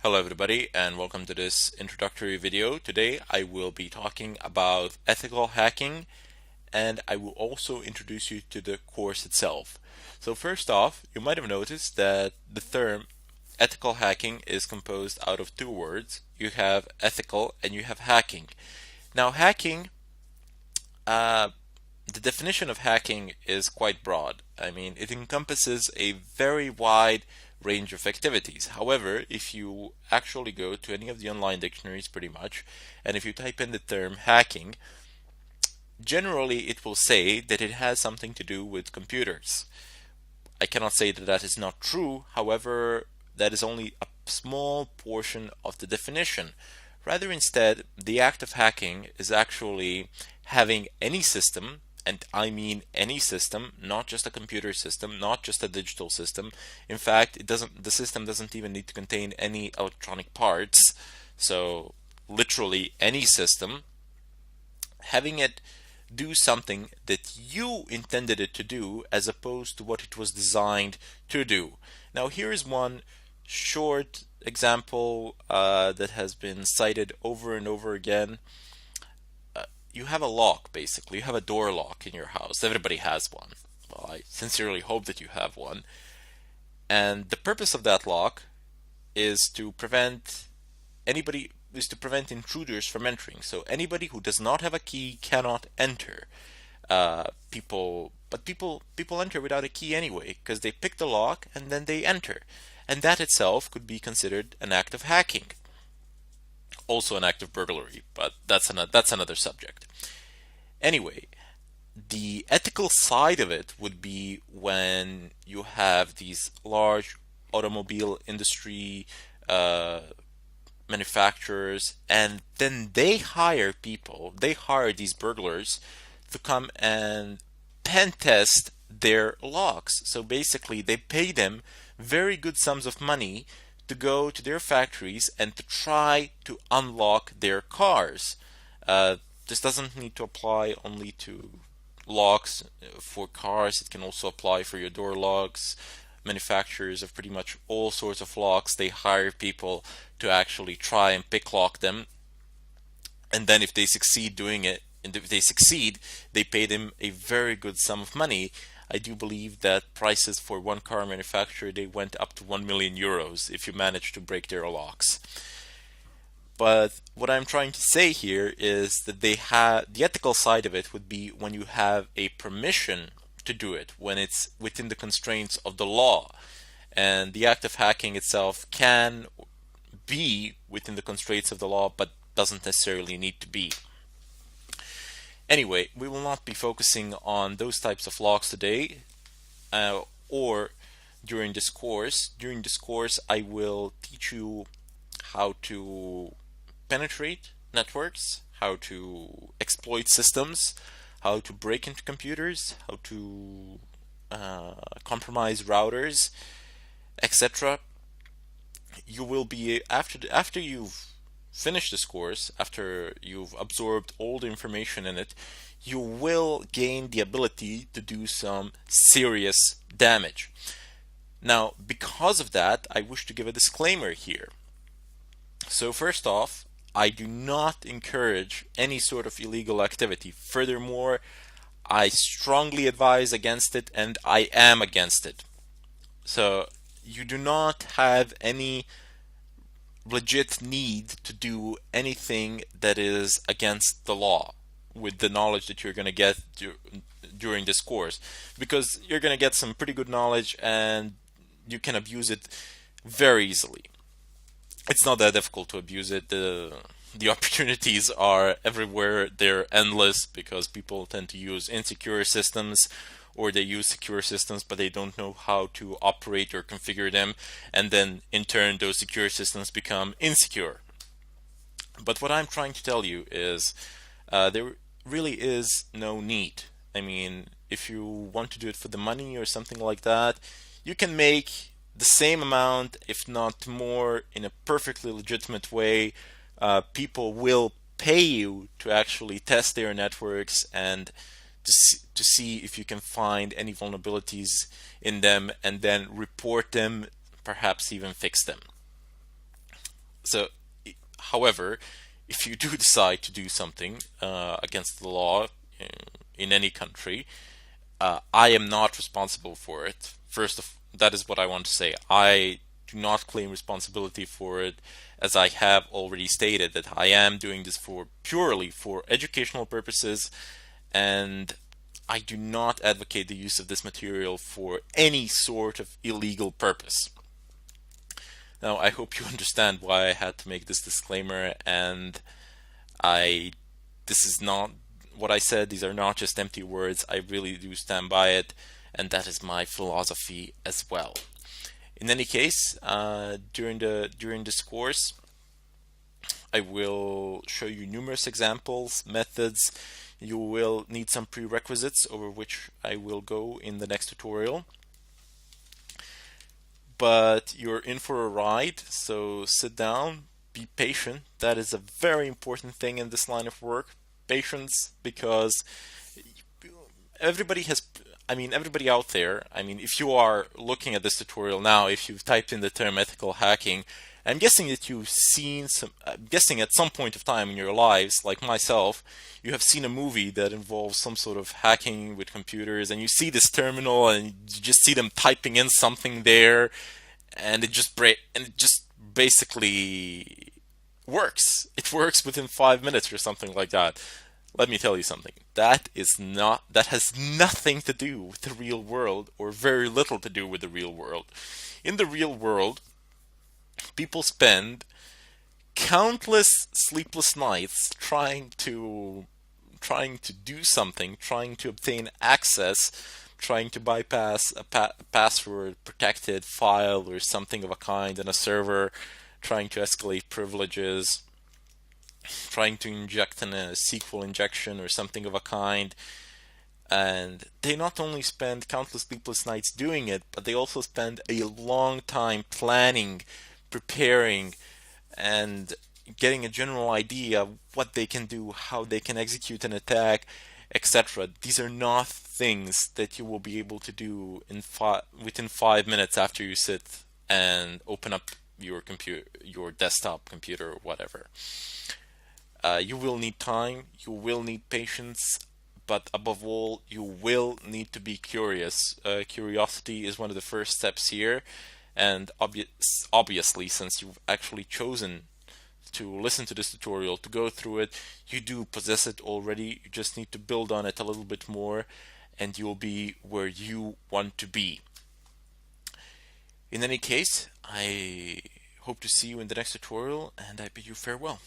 Hello everybody and welcome to this introductory video. Today I will be talking about ethical hacking and I will also introduce you to the course itself. So first off, you might have noticed that the term ethical hacking is composed out of two words. You have ethical and you have hacking. Now hacking, the definition of hacking is quite broad. I mean, it encompasses a very wide range of activities. However, if you actually go to any of the online dictionaries pretty much, and if you type in the term hacking, generally it will say that it has something to do with computers. I cannot say that that is not true. However, that is only a small portion of the definition. Rather, instead, the act of hacking is actually having any system, and I mean any system, not just a computer system, not just a digital system. In fact, the system doesn't even need to contain any electronic parts. So literally any system, having it do something that you intended it to do as opposed to what it was designed to do. Now here is one short example that has been cited over and over again. You have a lock, basically. You have a door lock in your house. Everybody has one. Well, I sincerely hope that you have one. And the purpose of that lock is to prevent intruders from entering. So anybody who does not have a key cannot enter. People enter without a key anyway because they pick the lock and then they enter. And that itself could be considered an act of hacking. Also an act of burglary, but that's another subject. Anyway, the ethical side of it would be when you have these large automobile industry manufacturers, and then they hire these burglars to come and pen test their locks. So basically, they pay them very good sums of money to go to their factories and to try to unlock their cars. This doesn't need to apply only to locks for cars. It can also apply for your door locks. Manufacturers of pretty much all sorts of locks, they hire people to actually try and pick lock them. And then if they succeed doing it, and if they succeed, they pay them a very good sum of money. I do believe that prices for one car manufacturer, they went up to 1 million euros if you manage to break their locks. But what I'm trying to say here is that the ethical side of it would be when you have a permission to do it, when it's within the constraints of the law. And the act of hacking itself can be within the constraints of the law, but doesn't necessarily need to be. Anyway, we will not be focusing on those types of locks today or during this course. During this course, I will teach you how to penetrate networks, how to exploit systems, how to break into computers, how to compromise routers, etc. You will be after you've finished this course, after you've absorbed all the information in it, you will gain the ability to do some serious damage. Now, because of that, I wish to give a disclaimer here. So first off, I do not encourage any sort of illegal activity. Furthermore, I strongly advise against it, and I am against it. So you do not have any legit need to do anything that is against the law with the knowledge that you're going to get during this course, because you're going to get some pretty good knowledge and you can abuse it very easily. It's not that difficult to abuse it. The opportunities are everywhere. They're endless because people tend to use insecure systems, or they use secure systems but they don't know how to operate or configure them, and then in turn those secure systems become insecure. But what I'm trying to tell you is there really is no need. I mean, if you want to do it for the money or something like that, you can make the same amount, if not more, in a perfectly legitimate way. People will pay you to actually test their networks and to see if you can find any vulnerabilities in them and then report them, perhaps even fix them. So, however, if you do decide to do something against the law in any country, I am not responsible for it. That is what I want to say. I do not claim responsibility for it, as I have already stated that I am doing this for purely for educational purposes, and I do not advocate the use of this material for any sort of illegal purpose. Now, I hope you understand why I had to make this disclaimer, and I this is not what I said. These are not just empty words. I really do stand by it, and that is my philosophy as well. In any case, during this course, I will show you numerous examples, methods. You will need some prerequisites over which I will go in the next tutorial. But you're in for a ride, so sit down, be patient. That is a very important thing in this line of work. Patience, because everybody has, everybody out there, if you are looking at this tutorial now, if you've typed in the term ethical hacking, I'm guessing that you've seen I'm guessing at some point of time in your lives, like myself, you have seen a movie that involves some sort of hacking with computers, and you see this terminal and you just see them typing in something there, and it just basically works. It works within 5 minutes or something like that. Let me tell you something. That has nothing to do with the real world, or very little to do with the real world. In the real world, people spend countless sleepless nights trying to do something, trying to obtain access, trying to bypass a password protected file or something of a kind in a server, trying to escalate privileges, trying to inject in a SQL injection or something of a kind. And they not only spend countless sleepless nights doing it, but they also spend a long time planning, preparing, and getting a general idea of what they can do, how they can execute an attack, etc. These are not things that you will be able to do within 5 minutes after you sit and open up your computer, your desktop computer, or whatever. You will need time, you will need patience, but above all, you will need to be curious. Curiosity is one of the first steps here, and obviously, since you've actually chosen to listen to this tutorial, to go through it, you do possess it already. You just need to build on it a little bit more, and you'll be where you want to be. In any case, I hope to see you in the next tutorial, and I bid you farewell.